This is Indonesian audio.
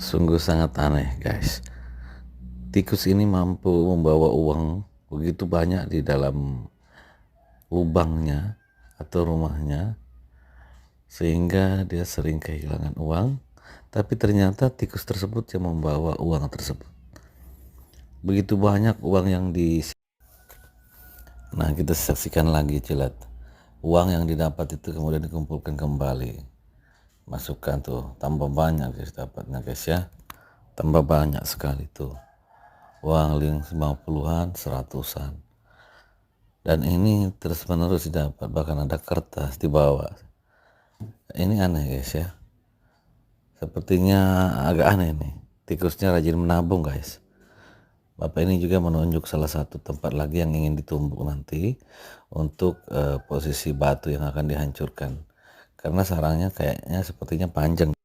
Sungguh sangat aneh, guys. Tikus ini mampu membawa uang begitu banyak di dalam lubangnya atau rumahnya, sehingga dia sering kehilangan uang. Tapi ternyata tikus tersebut yang membawa uang tersebut. Begitu banyak uang yang Nah, kita saksikan lagi cilat. Uang yang didapat itu kemudian dikumpulkan kembali. Masukkan tuh, tambah banyak guys dapatnya guys ya. Tambah banyak sekali tuh. Uang 50-an, 100-an. Dan ini terus menerus didapat, bahkan ada kertas di bawah. Ini aneh guys ya. Sepertinya agak aneh nih. Tikusnya rajin menabung guys. Bapak ini juga menunjuk salah satu tempat lagi yang ingin ditumbuk nanti untuk posisi batu yang akan dihancurkan. Karena sarangnya kayaknya sepertinya panjang.